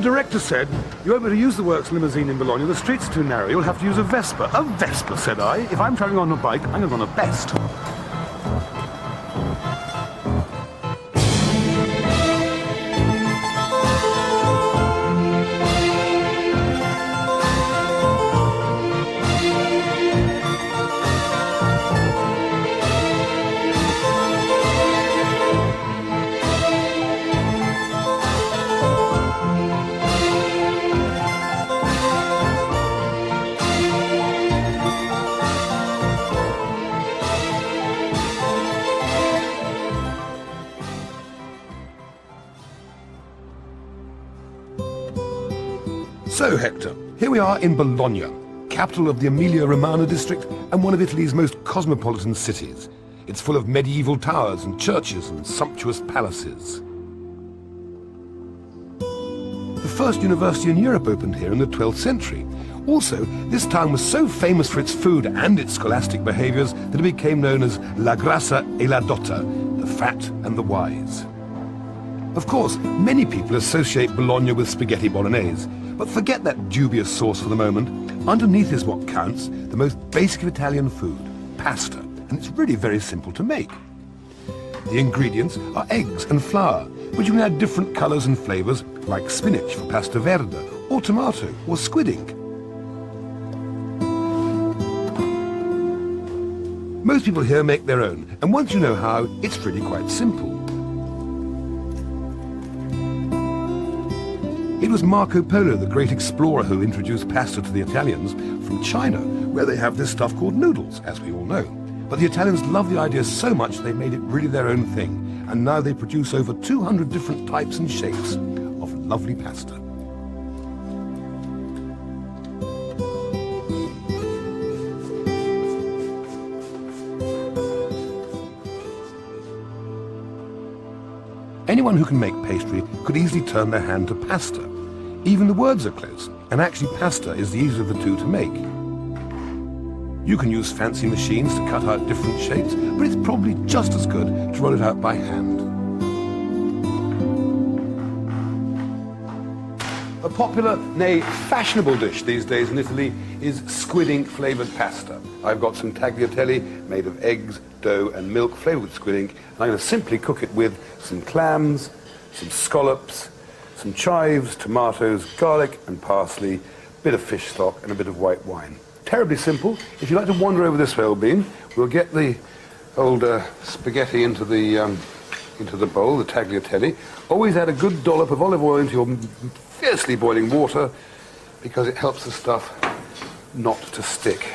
The director said, you won't be able to use the works limousine in Bologna. The streets are too narrow. You'll have to use a Vespa. A Vespa, said I. If I'm travelling on a bike, I'm going to run a best. So, Hector, here we are in Bologna, capital of the Emilia Romagna district and one of Italy's most cosmopolitan cities. It's full of medieval towers and churches and sumptuous palaces. The first university in Europe opened here in the 12th century. Also, this town was so famous for its food and its scholastic behaviours that it became known as La Grassa e la Dotta, the fat and the wise. Of course, many people associate Bologna with spaghetti bolognese, but forget that dubious sauce for the moment. Underneath is what counts, the most basic of Italian food, pasta, and it's really very simple to make. The ingredients are eggs and flour, which you can add different colours and flavours, like spinach for pasta verde, or tomato, or squid ink. Most people here make their own, and once you know how, it's really quite simple. It was Marco Polo, the great explorer, who introduced pasta to the Italians from China, where they have this stuff called noodles, as we all know. But the Italians loved the idea so much they made it really their own thing, and now they produce over 200 different types and shapes of lovely pasta. Anyone who can make pastry could easily turn their hand to pasta. Even the words are close, and actually pasta is the easier of the two to make. You can use fancy machines to cut out different shapes, but it's probably just as good to roll it out by hand. A popular, nay, fashionable dish these days in Italy is squid ink flavoured pasta. I've got some tagliatelle made of eggs, dough and milk flavoured with squid ink, and I'm going to simply cook it with some clams, some scallops, some chives, tomatoes, garlic and parsley, a bit of fish stock and a bit of white wine. Terribly simple. If you like to wander over this way, old bean, we'll get the old spaghetti into the bowl, the tagliatelle. Always add a good dollop of olive oil into your fiercely boiling water because it helps the stuff not to stick.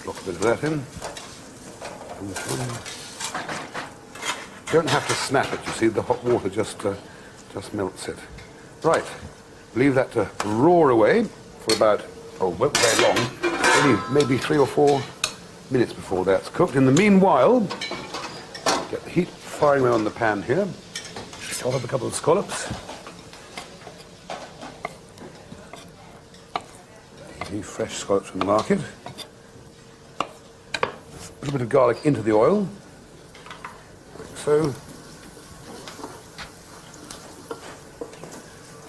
Drop a bit of that in. Don't have to snap it, you see, the hot water just melts it. Right, leave that to roar away for about, won't be very long, only maybe 3 or 4 minutes before that's cooked. In the meanwhile, get the heat firing away on the pan here. Top up a couple of scallops. These fresh scallops from the market. A little bit of garlic into the oil, like so.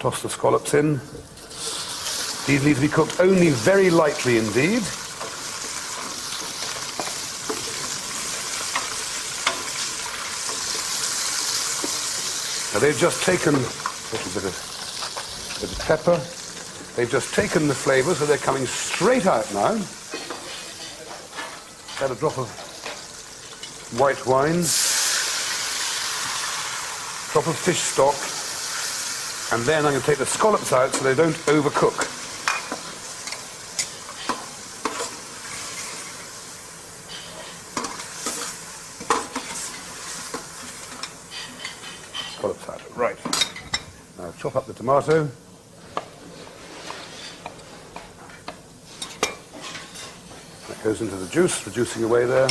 Toss the scallops in. These need to be cooked only very lightly indeed. Now they've just taken a little bit of pepper. They've just taken the flavour, so they're coming straight out now. Add a drop of white wine, drop of fish stock, and then I'm going to take the scallops out so they don't overcook. Scallops out, right. Now chop up the tomato. That goes into the juice, reducing away there.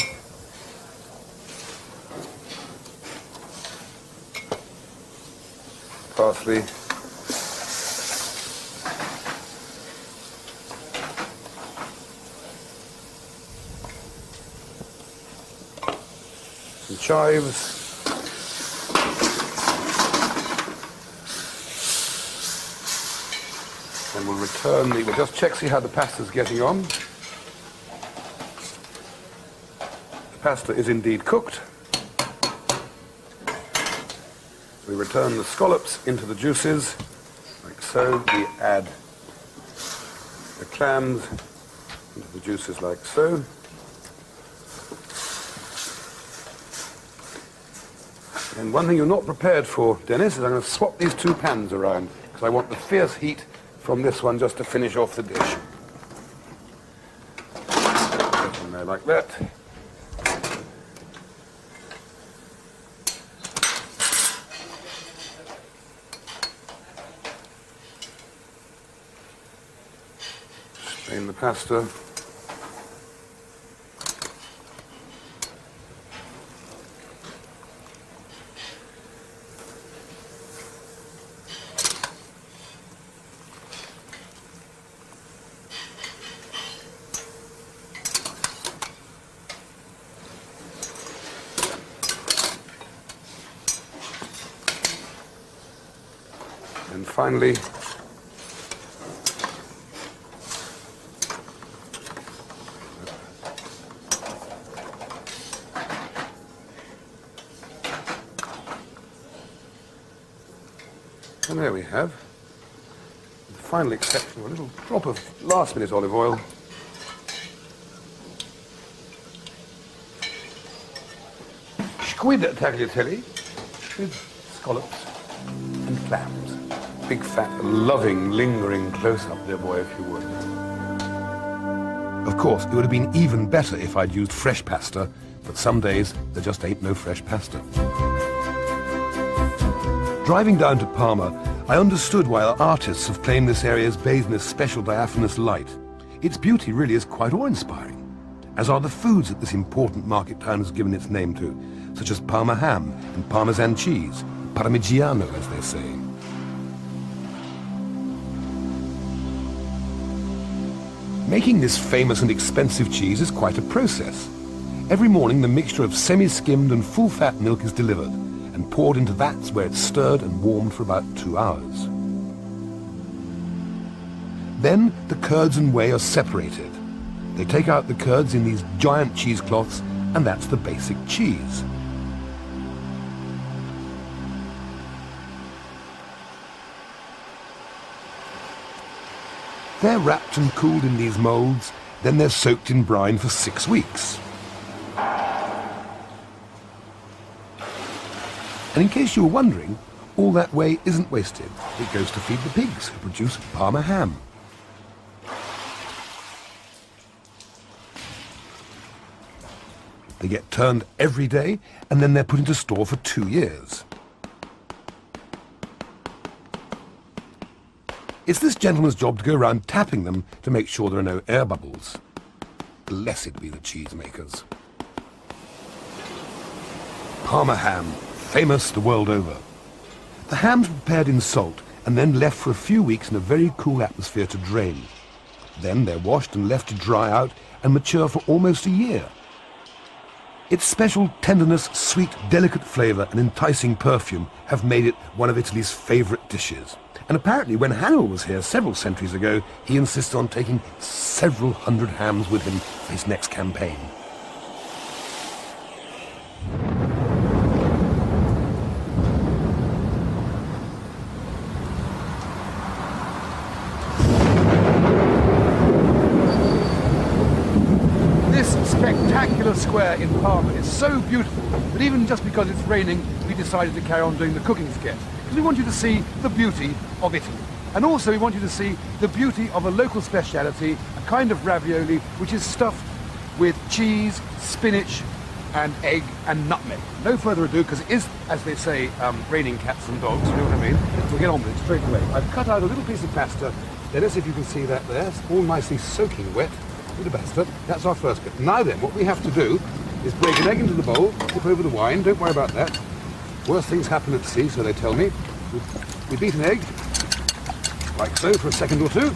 Parsley. Some chives. We'll just check, see how the pasta's getting on. The pasta is indeed cooked. We return the scallops into the juices, like so. We add the clams into the juices like so. And one thing you're not prepared for, Dennis, is I'm going to swap these two pans around because I want the fierce heat from this one just to finish off the dish. Put it in there like that. Strain the pasta. And finally, and there we have the final exception of a little drop of last-minute olive oil. Squid tagliatelle with scallops and clams. Big, fat, loving, lingering close-up there, boy, if you would. Of course, it would have been even better if I'd used fresh pasta, but some days there just ain't no fresh pasta. Driving down to Parma, I understood why our artists have claimed this area's bathed in a special diaphanous light. Its beauty really is quite awe-inspiring, as are the foods that this important market town has given its name to, such as Parma ham and Parmesan cheese, Parmigiano, as they say. Making this famous and expensive cheese is quite a process. Every morning the mixture of semi-skimmed and full-fat milk is delivered and poured into vats where it's stirred and warmed for about 2 hours. Then the curds and whey are separated. They take out the curds in these giant cheesecloths, and that's the basic cheese. They're wrapped and cooled in these molds, then they're soaked in brine for 6 weeks. And in case you were wondering, all that whey isn't wasted. It goes to feed the pigs who produce Parma ham. They get turned every day, and then they're put into store for 2 years. It's this gentleman's job to go around tapping them to make sure there are no air bubbles. Blessed be the cheesemakers. Parma ham, famous the world over. The ham's prepared in salt and then left for a few weeks in a very cool atmosphere to drain. Then they're washed and left to dry out and mature for almost a year. Its special tenderness, sweet, delicate flavour and enticing perfume have made it one of Italy's favourite dishes. And apparently when Hannibal was here several centuries ago, he insisted on taking several hundred hams with him for his next campaign. This spectacular square in Parma is so beautiful that even just because it's raining, we decided to carry on doing the cooking sketch. Because we want you to see the beauty of Italy. And also we want you to see the beauty of a local speciality, a kind of ravioli which is stuffed with cheese, spinach and egg and nutmeg. No further ado, because it is, as they say, raining cats and dogs, you know what I mean? We'll get on with it straight away. I've cut out a little piece of pasta. Let's see if you can see that there. It's all nicely soaking wet with the pasta. That's our first bit. Now then, what we have to do is break an egg into the bowl, dip over the wine, don't worry about that. Worst things happen at sea, so they tell me. We beat an egg, like so, for a second or two.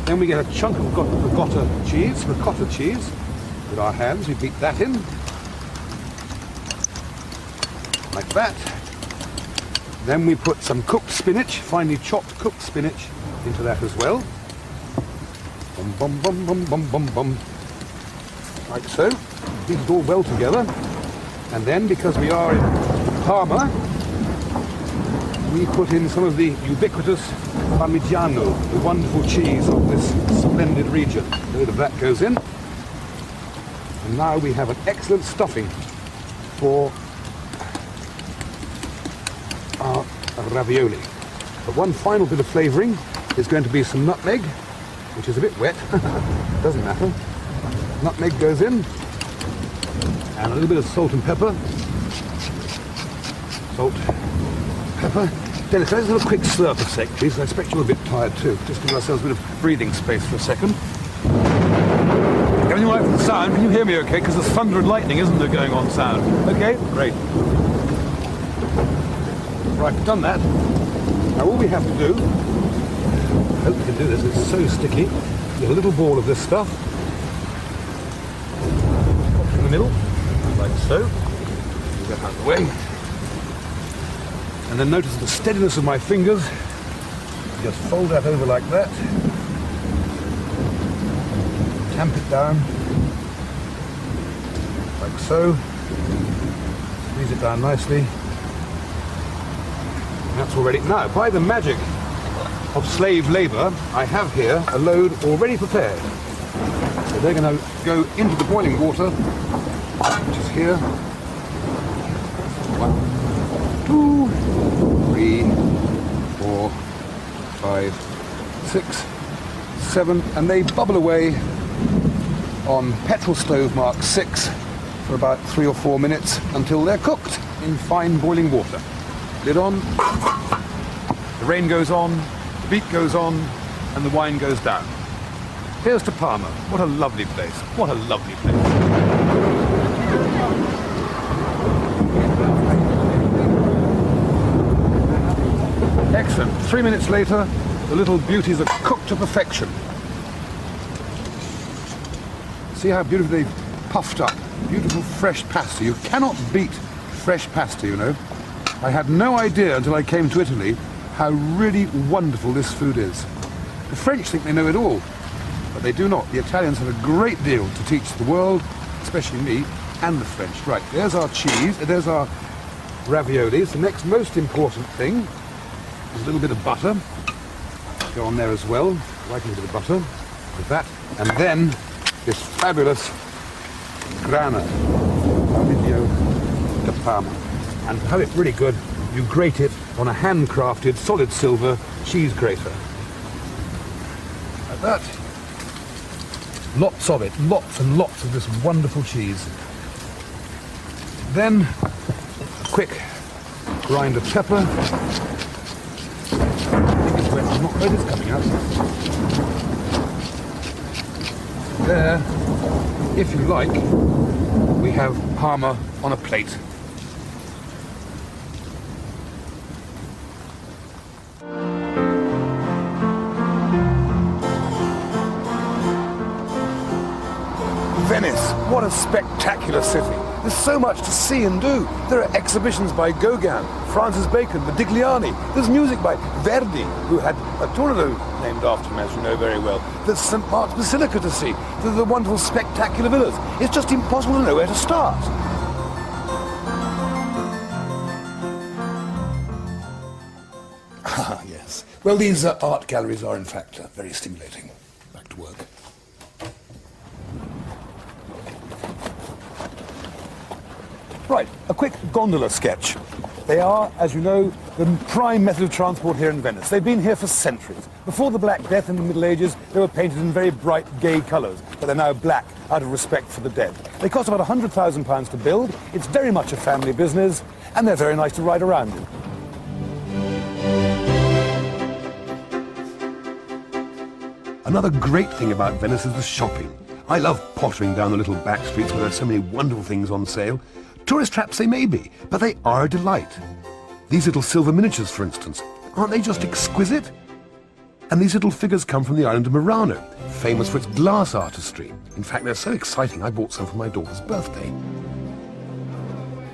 Then we get a chunk of ricotta cheese, with our hands. We beat that in, like that. Then we put some cooked spinach, finely chopped cooked spinach, into that as well. Bum, bum, bum, bum, bum, bum, bum. Like so. Beat it all well together. And then, because we are in Parma, we put in some of the ubiquitous Parmigiano, the wonderful cheese of this splendid region. A load of that goes in. And now we have an excellent stuffing for our ravioli. But one final bit of flavouring is going to be some nutmeg, which is a bit wet. Doesn't matter. Nutmeg goes in. And a little bit of salt and pepper. Salt, pepper. Dennis, let's have a quick slurp a sec, please. I expect you're a bit tired too. Just give ourselves a bit of breathing space for a second. Everything all right with the sound? Can you hear me okay? Because there's thunder and lightning, isn't there, going on sound? Okay? Great. Right, we've done that. Now all we have to do, I hope we can do this, it's so sticky, get a little ball of this stuff, pop it in the middle, like so. Move that out of the way. And then notice the steadiness of my fingers. Just fold that over like that. Tamp it down. Like so. Squeeze it down nicely. And that's all ready. Now, by the magic of slave labour, I have here a load already prepared. So they're going to go into the boiling water, which is here. 1, 2, 3, 4, 5, 6, 7, and they bubble away on petrol stove mark 6 for about 3 or 4 minutes until they're cooked in fine boiling water. Lid on, the rain goes on, the beat goes on, and the wine goes down. Here's to Parma. What a lovely place. What a lovely place. Excellent. 3 minutes later, the little beauties are cooked to perfection. See how beautifully they've puffed up. Beautiful fresh pasta. You cannot beat fresh pasta, you know. I had no idea until I came to Italy how really wonderful this food is. The French think they know it all, but they do not. The Italians have a great deal to teach the world, especially me, and the French. Right, there's our cheese, there's our raviolis. The next most important thing is a little bit of butter. Go on there as well, like a little bit of butter, with that. And then this fabulous grana, Emilia de Parma. And to have it really good, you grate it on a handcrafted solid silver cheese grater. Like that. Lots of it, lots and lots of this wonderful cheese. Then a quick grind of pepper. Not where it's coming out. There, if you like, we have Parma on a plate. Venice, what a spectacular city. There's so much to see and do. There are exhibitions by Gauguin, Francis Bacon, Modigliani. There's music by Verdi, who had a Torino named after him, as you know very well. There's St. Mark's Basilica to see. There's the wonderful spectacular villas. It's just impossible to know where to start. Ah, yes. Well, these art galleries are, in fact, very stimulating. Back to work. Right, a quick gondola sketch. They are, as you know, the prime method of transport here in Venice. They've been here for centuries. Before the Black Death in the Middle Ages, they were painted in very bright, gay colours, but they're now black out of respect for the dead. They cost about £100,000 to build. It's very much a family business, and they're very nice to ride around in. Another great thing about Venice is the shopping. I love pottering down the little back streets where there's so many wonderful things on sale. Tourist traps they may be, but they are a delight. These little silver miniatures, for instance, aren't they just exquisite? And these little figures come from the island of Murano, famous for its glass artistry. In fact, they're so exciting, I bought some for my daughter's birthday.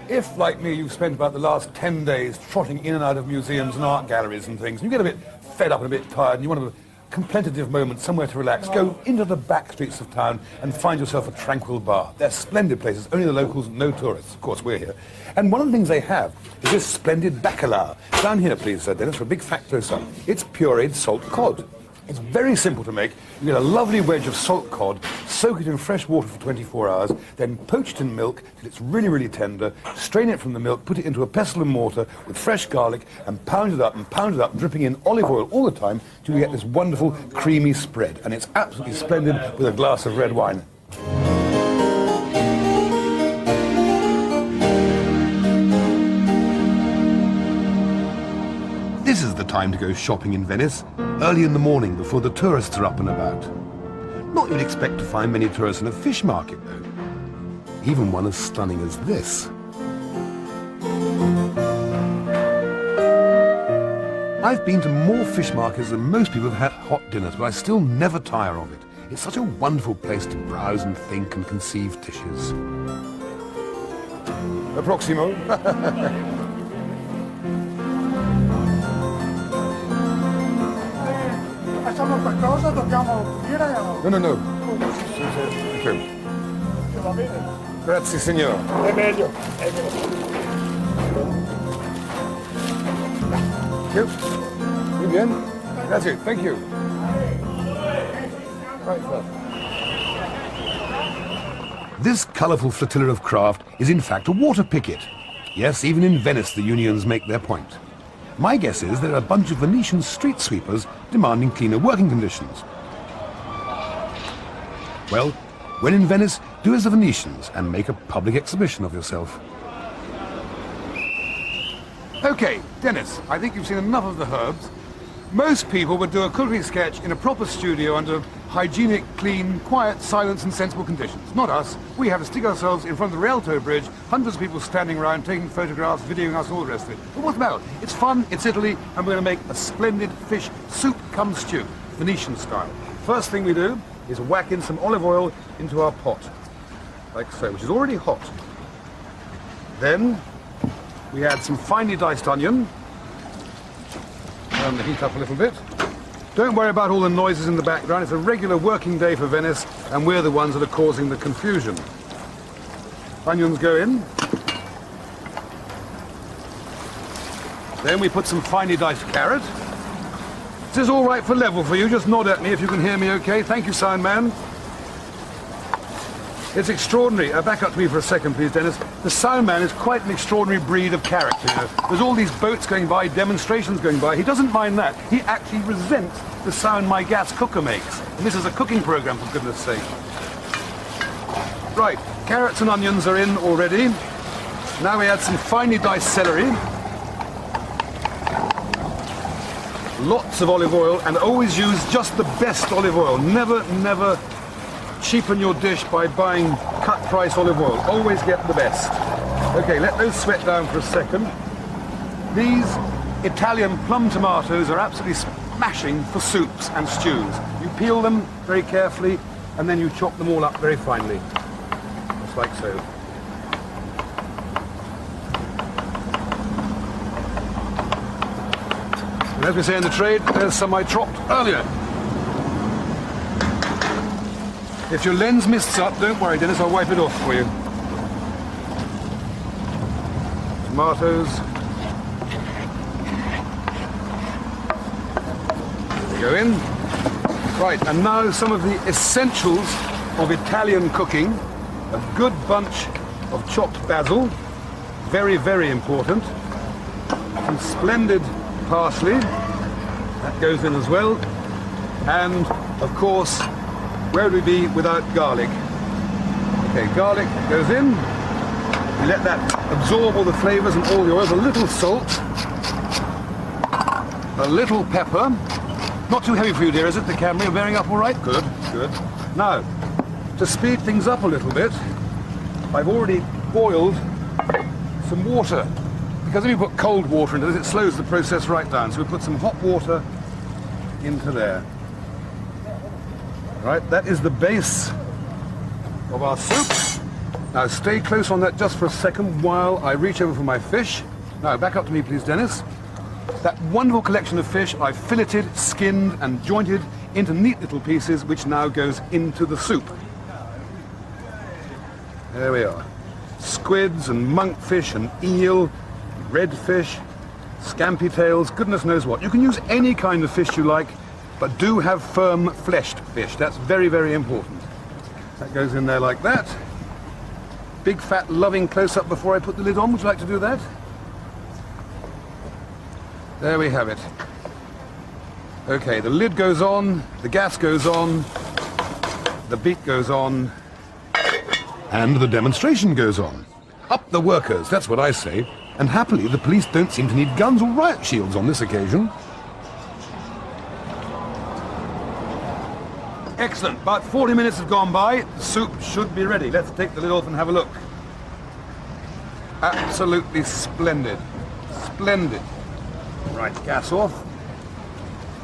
If, like me, you've spent about the last 10 days trotting in and out of museums and art galleries and things, and you get a bit fed up and a bit tired, and you want to contemplative moment, somewhere to relax, go into the back streets of town and find yourself a tranquil bar. They're splendid places, only the locals, no tourists. Of course, we're here. And one of the things they have is this splendid bacalao. Down here, please, Sir Dennis, for a big facto sum. It's pureed salt cod. It's very simple to make. You get a lovely wedge of salt cod, soak it in fresh water for 24 hours, then poach it in milk till it's really, really tender, strain it from the milk, put it into a pestle and mortar with fresh garlic, and pound it up, dripping in olive oil all the time till you get this wonderful creamy spread. And it's absolutely splendid with a glass of red wine. This is the time to go shopping in Venice, early in the morning before the tourists are up and about. Not you'd expect to find many tourists in a fish market, though. Even one as stunning as this. I've been to more fish markets than most people have had hot dinners, but I still never tire of it. It's such a wonderful place to browse and think and conceive dishes. Approximo. No. Okay. Grazie, signor. Emilia. Muy bien. Grazie. Thank you. Right, sir. This colourful flotilla of craft is in fact a water picket. Yes, even in Venice the unions make their point. My guess is there are a bunch of Venetian street sweepers demanding cleaner working conditions. Well, when in Venice, do as the Venetians and make a public exhibition of yourself. Okay, Dennis, I think you've seen enough of the herbs. Most people would do a cookery sketch in a proper studio under hygienic, clean, quiet, silence and sensible conditions. Not us. We have to stick ourselves in front of the Rialto Bridge, hundreds of people standing around, taking photographs, videoing us, and all the rest of it. But what's the matter? It's fun, it's Italy, and we're going to make a splendid fish soup cum stew, Venetian style. First thing we do is whack in some olive oil into our pot, like so, which is already hot. Then we add some finely diced onion. Turn the heat up a little bit. Don't worry about all the noises in the background. It's a regular working day for Venice, and we're the ones that are causing the confusion. Onions go in. Then we put some finely diced carrot. Is this all right for level for you? Just nod at me if you can hear me okay. Thank you, sound man. It's extraordinary. Back up to me for a second, please, Dennis. The sound man is quite an extraordinary breed of character, you know. There's all these boats going by, demonstrations going by. He doesn't mind that. He actually resents the sound my gas cooker makes. And this is a cooking program, for goodness sake. Right, carrots and onions are in already. Now we add some finely diced celery. Lots of olive oil, and always use just the best olive oil. Never cheapen your dish by buying cut-price olive oil. Always get the best. Okay, let those sweat down for a second. These Italian plum tomatoes are absolutely smashing for soups and stews. You peel them very carefully, and then you chop them all up very finely. Just like so. And as we say in the trade, there's some I chopped earlier. If your lens mists up, don't worry, Dennis, I'll wipe it off for you. Tomatoes. Go in. Right, and now some of the essentials of Italian cooking. A good bunch of chopped basil. Very, very important. Some splendid parsley. That goes in as well. And, of course, where would we be without garlic? Okay, garlic goes in. You let that absorb all the flavors and all the oils. A little salt. A little pepper. Not too heavy for you, dear, is it? The camera, you're bearing up all right? Good, good. Now, to speed things up a little bit, I've already boiled some water. Because if you put cold water into this, it slows the process right down. So we put some hot water into there. Right, that is the base of our soup. Now stay close on that just for a second while I reach over for my fish. Now back up to me please, Dennis. That wonderful collection of fish I've filleted, skinned and jointed into neat little pieces, which now goes into the soup. There we are. Squids and monkfish and eel, redfish, scampi tails, goodness knows what. You can use any kind of fish you like, but do have firm fleshed fish. That's very, very important. That goes in there like that. Big fat loving close-up before I put the lid on. Would you like to do that? There we have it. Okay, the lid goes on, the gas goes on, the beat goes on, and the demonstration goes on. Up the workers, that's what I say. And happily, the police don't seem to need guns or riot shields on this occasion. Excellent. About 40 minutes have gone by. The soup should be ready. Let's take the lid off and have a look. Absolutely splendid. Splendid. Right, gas off.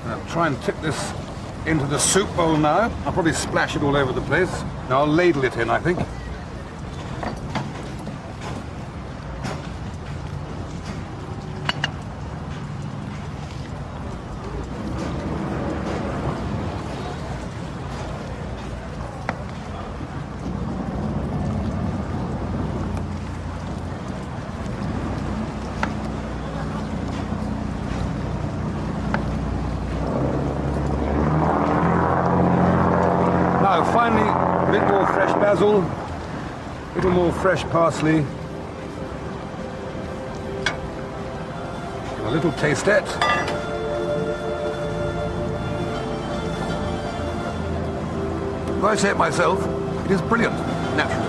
I'll try and tip this into the soup bowl now. I'll probably splash it all over the place. Now I'll ladle it in, I think. Now, finally, a bit more fresh basil, a little more fresh parsley, a little tastette, if I say it myself, it is brilliant, naturally.